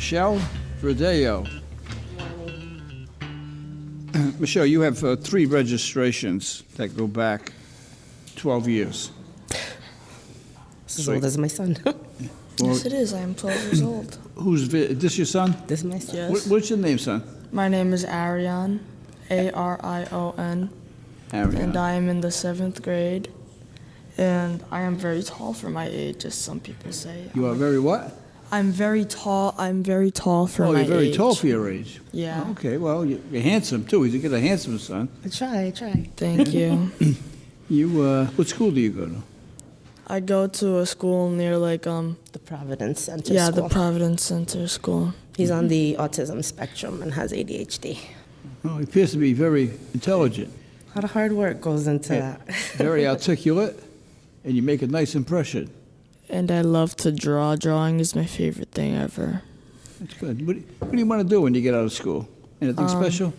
Michelle Verdeo. Michelle, you have 3 registrations that go back 12 years. As old as my son. Yes, it is. I am 12 years old. Is this your son? This is my son. Yes. What's your name, son? My name is Arion, Arion, Arion. and I am in the 7th grade. And I am very tall for my age, as some people say. You are very what? I'm very tall. I'm very tall for my age. Oh, you're very tall for your age. Yeah. Okay, well, you're handsome, too. You get a handsome son. I try. Thank you. What school do you go to? I go to a school near The Providence Center yeah, School. the Providence Center School. He's on the autism spectrum and has ADHD. Well, he appears to be very intelligent, A lot of hard work goes into that. very articulate, and you make a nice impression. And I love to draw. Drawing is my favorite thing ever. That's good. What do you want to do when you get out of school? Anything special?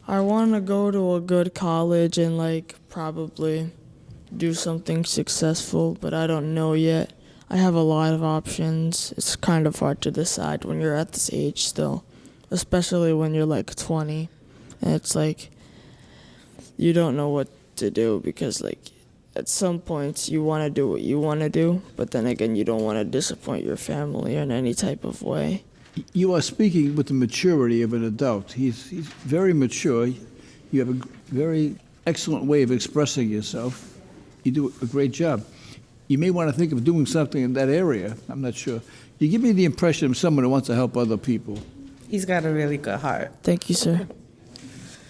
I want to go to a good college and probably do something successful, but I don't know yet. I have a lot of options. It's kind of hard to decide when you're at this age still, especially when you're 20. And it's you don't know what to do because at some points you want to do what you want to do, but then again you don't want to disappoint your family in any type of way. You are speaking with the maturity of an adult. He's very mature. You have a very excellent way of expressing yourself. You do a great job. You may want to think of doing something in that area. I'm not sure. You give me the impression of someone who wants to help other people. He's got a really good heart. Thank you, sir.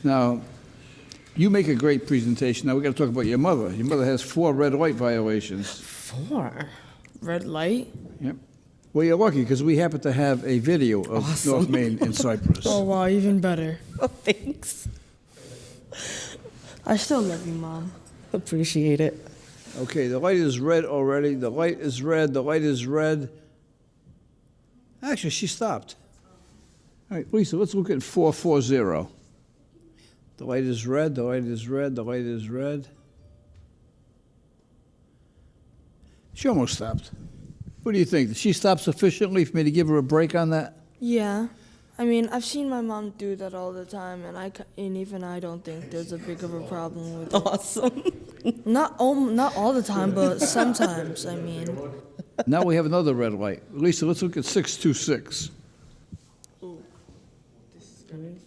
Now, you make a great presentation. Now, we've got to talk about your mother. Your mother has 4 red light violations. 4? Red light? Yep. Well, you're lucky because we happen to have a video of Awesome. North Main and Cypress. Oh, wow, even better. Oh, thanks. I still love you, Mom. Appreciate it. Okay, the light is red already. The light is red. The light is red. Actually, she stopped. All right, Lisa, let's look at 440. The light is red. The light is red. The light is red. She almost stopped. What do you think? Did she stop sufficiently for me to give her a break on that? Yeah. I mean, I've seen my mom do that all the time, and even I don't think there's a big of a problem with it. Awesome. Not all the time, but sometimes, I mean. Now we have another red light. Lisa, let's look at 626. Ooh. This is good.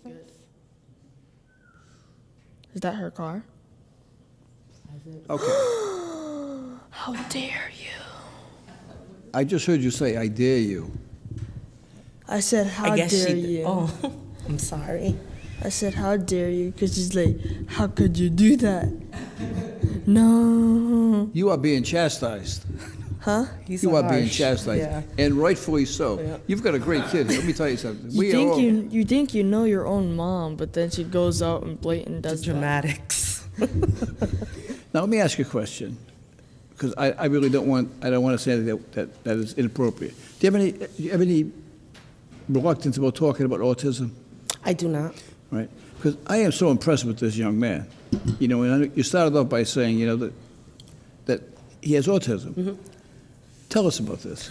Is that her car? Okay. How dare you? I just heard you say, I dare you. I said, how I guess dare she you? Oh, I'm sorry. I said, how dare you? Because she's how could you do that? No. You are being chastised. Huh? He's You so are being harsh. chastised, Yeah. and rightfully so. Yeah. You've got a great kid. Let me tell you something. You think you know your own mom, but then she goes out and blatant does that. Dramatics. Now let me ask you a question, because I really don't want to say anything that is inappropriate. Do you have any reluctance about talking about autism? I do not. Right? Because I am so impressed with this young man. And you started off by saying, that he has autism. Mm-hmm. Tell us about this.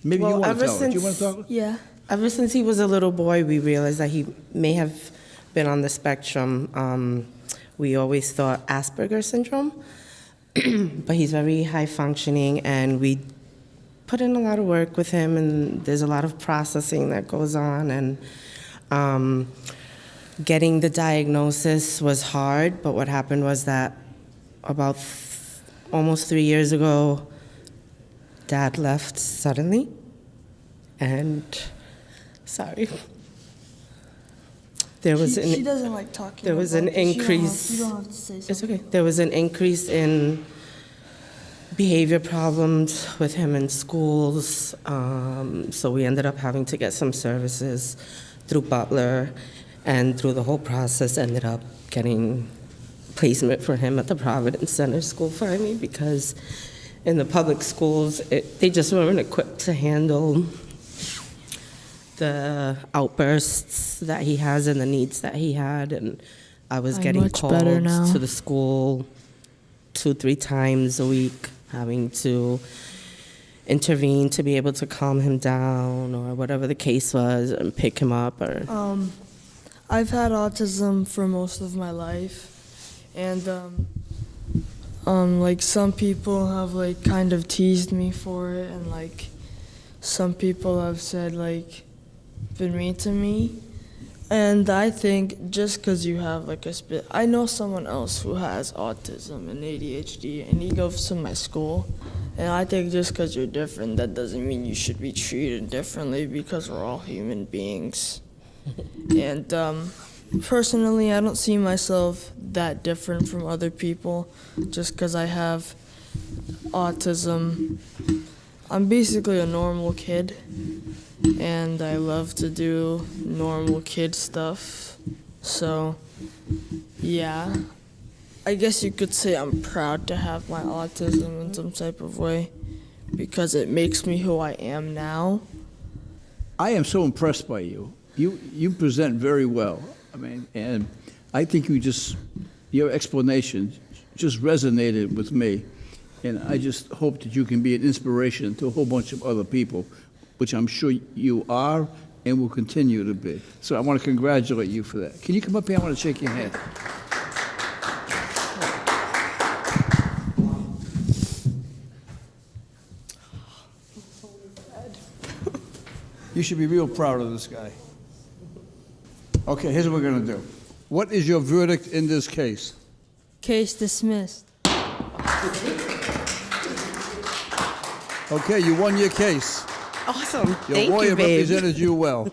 Maybe well, you want to ever tell us. Do you want since- to talk? Yeah. Ever since he was a little boy, we realized that he may have been on the spectrum. We always thought Asperger's syndrome, but he's very high functioning, and we put in a lot of work with him, and there's a lot of processing that goes on, and getting the diagnosis was hard, but what happened was that about almost 3 years ago, Dad left suddenly, and sorry. There was She doesn't like talking. there was an about this. increase. You don't have to say something. It's okay. There was an increase in behavior problems with him in schools, so we ended up having to get some services through Butler, and through the whole process ended up getting placement for him at the Providence Center School finally, because in the public schools, they just weren't equipped to handle the outbursts that he has and the needs that he had, and I was I'm getting much called better now. to the school 2-3 times a week, having to intervene to be able to calm him down or whatever the case was and pick him up? Or I've had autism for most of my life, and like some people have like kind of teased me for it, and like some people have said like been mean to me. And I think just because you have like I know someone else who has autism and ADHD, and he goes to my school. And I think just because you're different, that doesn't mean you should be treated differently, because we're all human beings. And personally, I don't see myself that different from other people just because I have autism. I'm basically a normal kid, and I love to do normal kid stuff. So, yeah, I guess you could say I'm proud to have my autism in some type of way, because it makes me who I am now. I am so impressed by you. You present very well. I mean, and I think your explanation just resonated with me. And I just hope that you can be an inspiration to a whole bunch of other people, which I'm sure you are and will continue to be. So I want to congratulate you for that. Can you come up here? I want to shake your hand. You should be real proud of this guy. Okay, here's what we're going to do. What is your verdict in this case? Case dismissed. Okay, you won your case. awesome. Your Thank lawyer you, babe. represented you well.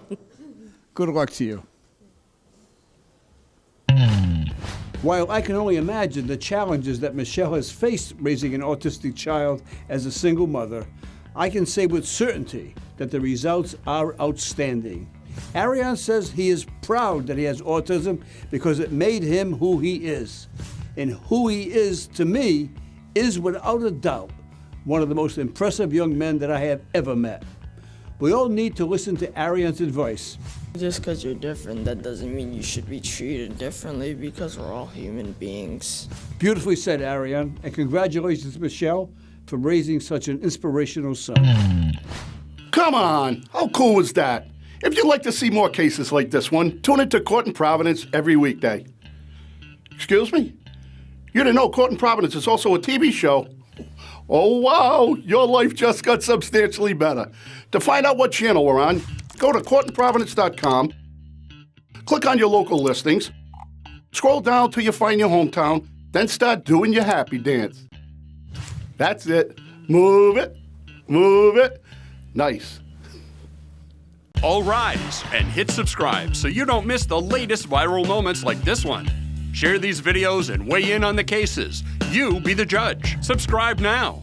Good luck to you. While I can only imagine the challenges that Michelle has faced raising an autistic child as a single mother, I can say with certainty that the results are outstanding. Ariane says he is proud that he has autism because it made him who he is. And who he is, to me, is without a doubt one of the most impressive young men that I have ever met. We all need to listen to Ariane's advice. Just because you're different, that doesn't mean you should be treated differently, because we're all human beings. Beautifully said, Ariane, and congratulations, Michelle, for raising such an inspirational son. Come on, how cool is that? If you'd like to see more cases like this one, tune into Court in Providence every weekday. Excuse me? You didn't know Court in Providence is also a TV show? Oh, wow, your life just got substantially better. To find out what channel we're on, go to courtinprovidence.com, click on your local listings, scroll down till you find your hometown, then start doing your happy dance. That's it. Move it. Move it. Nice. All rise and hit subscribe so you don't miss the latest viral moments like this one. Share these videos and weigh in on the cases. You be the judge. Subscribe now.